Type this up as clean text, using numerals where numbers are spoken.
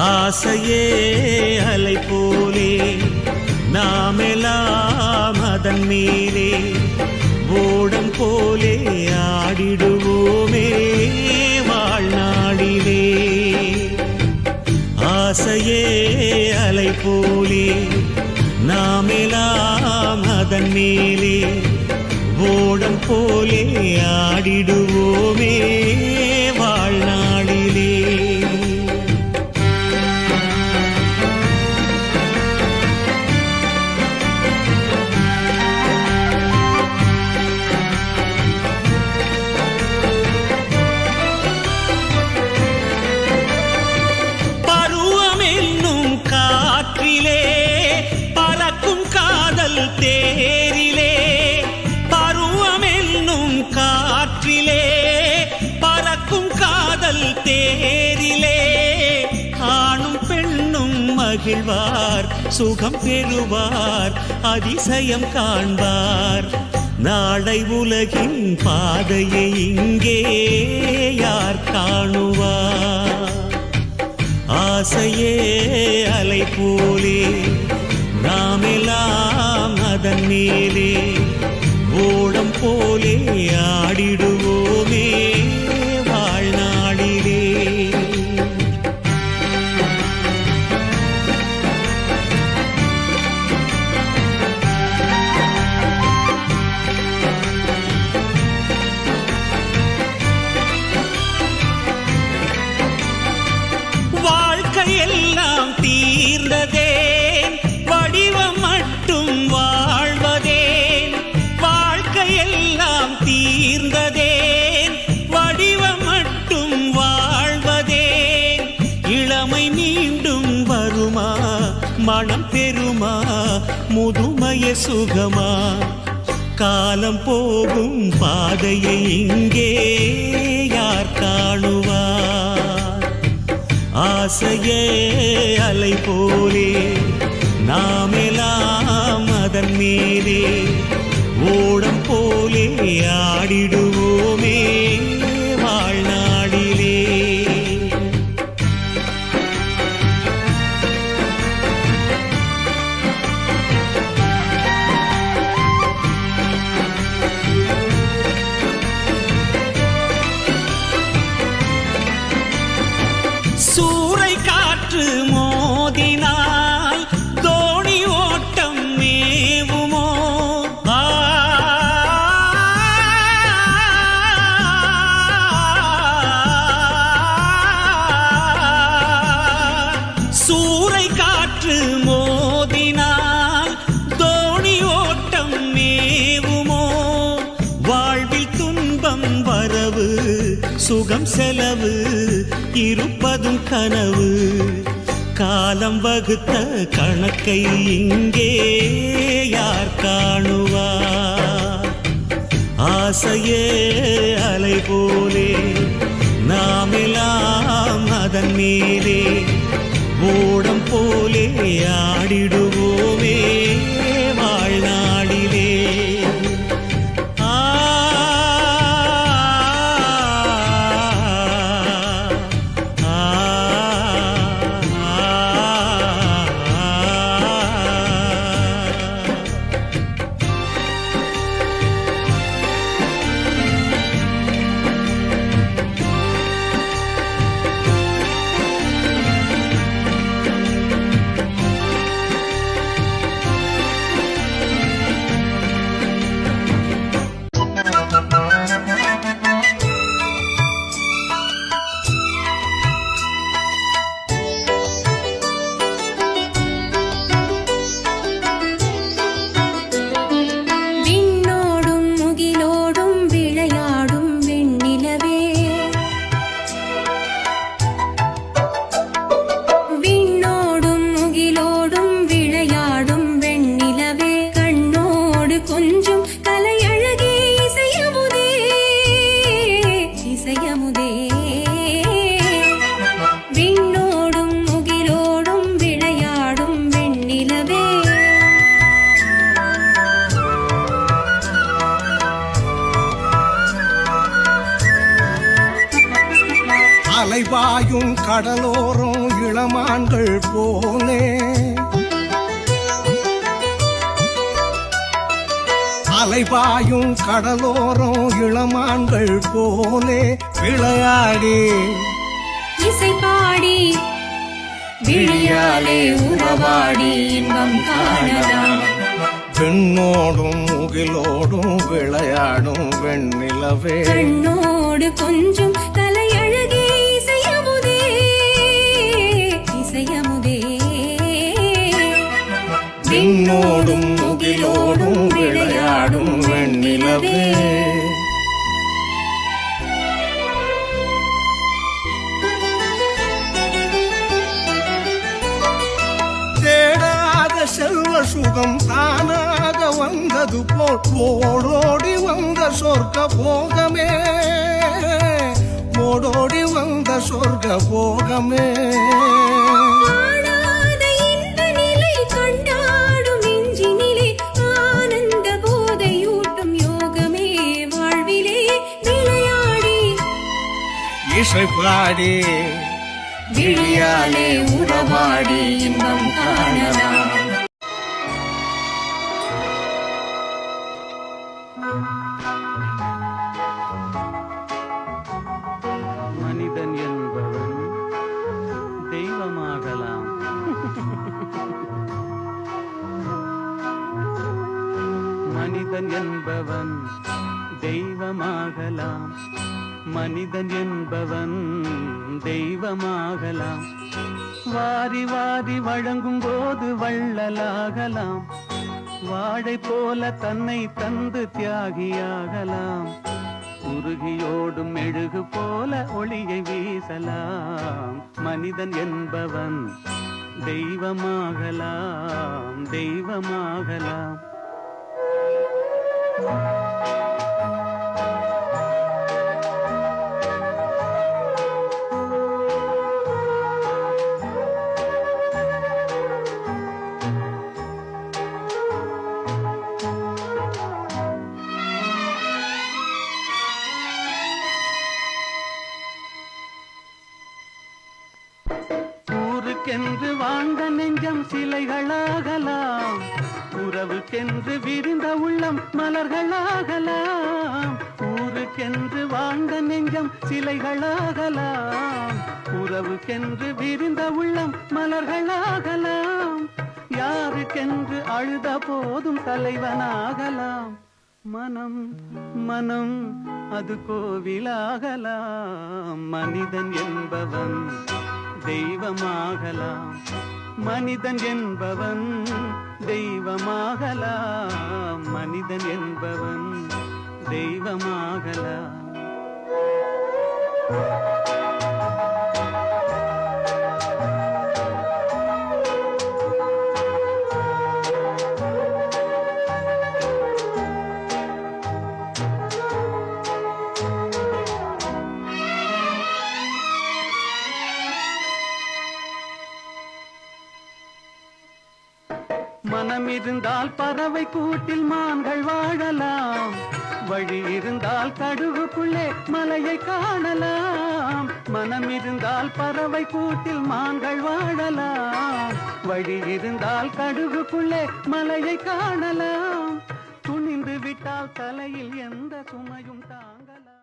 ஆசையே அலை போலே நாமெல்லாம் அதன் மேலே ஓடம் போலே ஆடிடுவோமே வாழ்நாளிலே. ஆசையே அலை போலே நாமெல்லாம் அதன் மேலே ஓடம் போலே ஆடிடுவோமே வாழ்நாளிலே. தேரிலே பருவமென்னும் காற்றிலே பறக்கும் காதல் தேரிலே ஆணும் பெண்ணும் மகிழ்வார் சுகம் பெறுவார் அதிசயம் காண்பார். நாளை உலகின் பாதையை இங்கே யார் காணுவார்? ஆசையே அலை போலே நாமெல்லாம் அதன் மேலே ஓடம் போலே ஆடிடுவோமே வாழ்நாளிலே. வாழ்க்கையெல்லாம் தீர்ந்ததே வடிவம் மட்டும் வாழ்வதேன். வாழ்க்கையெல்லாம் தீர்ந்ததேன் வடிவம் மட்டும் வாழ்வதேன். இளமை மீண்டும் வருமா மனம் பெறுமா முதுமைய சுகமா? காலம் போகும் பாதையை இங்கே யார் காணுவார்? ஆசையே அலை போலே நாமெல்லாம் அதன் மேலே ஓடம் போலே ஆடிடுவோமே வாழ்நாளிலே. சூறை காற்று மோதினால் தோணி ஓட்டம் மேவுமோ? சூறை காற்று மோதினால் தோணி ஓட்டம் மேவுமோ? வாழ்வில் துன்பம் வரவு சுகம் செலவு இருப்பதும் கனவு. காலம் வகுத்த கணக்கை இங்கே யார் காணுவார்? ஆசையே அலை போலே நாமெல்லாம் அதன் மேலே ஓடம் போலே ஆடிடுவோமே வாழ்நாளிலே. கடலோரம் இளமான்கள் போலே அலைபாயும் கடலோரம் இளமான்கள் போலே விளையாடி இசை பாடி விழியாலே உறவாடி இன்பம் காணலாம். பெண்ணோடும் முகிலோடும் விளையாடும் வெண்ணிலவே கண்ணோடு கொஞ்சம் கலையழகே இசையமுதே இசையமுதே. பெண்ணோடும் முகிலோடும் விளையாடும் வெண்ணிலவே தேடாத செல்வ சுகம் தானாக வந்தது போல் ஓடோடி வந்த சொர்க்க போகமே ஓடோடி வந்த சொர்க்க போகமே. காணாத இன்ப நிலை கண்டாடும் நெஞ்சினிலே ஆனந்த போதையூட்டும் யோகமே வாழ்விலே விளையாடி இசை பாடி விழியாலே உறவாடி இன்பம் காணலாம். மனிதன் என்பவன் தெய்வமாகலாம். மனிதன் என்பவன் தெய்வமாகலாம். மனிதன் என்பவன் தெய்வமாகலாம். வாரி வாரி வழங்கும் போது வள்ளலாகலாம். வாழை போல தன்னை தந்து தியாகியாகலாம். உருகியோடும் மெழுகு போல ஒளியை வீசலாம். மனிதன் என்பவன் தெய்வமாகலாம் தெய்வமாகலாம். ஊருக்கென்று வாழ்ந்த நெஞ்சம் சிலைகளாகலாம். உறவுக்கென்று விரிந்த உள்ளம் மலர்களாகலாம். ஊருக்கென்று வாழ்ந்த நெஞ்சம் சிலைகளாகலாம். உறவுக்கென்று விரிந்த உள்ளம் மலர்களாகலாம். யாருக்கென்று அழுத போதும் தலைவனாகலாம். மனம் மனம் அது கோவிலாகலாம். மனிதன் என்பவன் தெய்வமாகலாம். மனிதன் என்பவன் தெய்வமாகலாம். மனிதன் என்பவன் தெய்வமாகலாம். மனம் இருந்தால் பறவை கூட்டில் மான்கள் வாழலாம். வழி இருந்தால் கடுகுக்குள்ளே மலையை காணலாம். மனம் இருந்தால் பறவை கூட்டில் மான்கள் வாழலாம். வழி இருந்தால் கடுகுக்குள்ளே மலையை காணலாம். துணிந்து விட்டால் தலையில் எந்த சுமையும் தாங்கலாம்.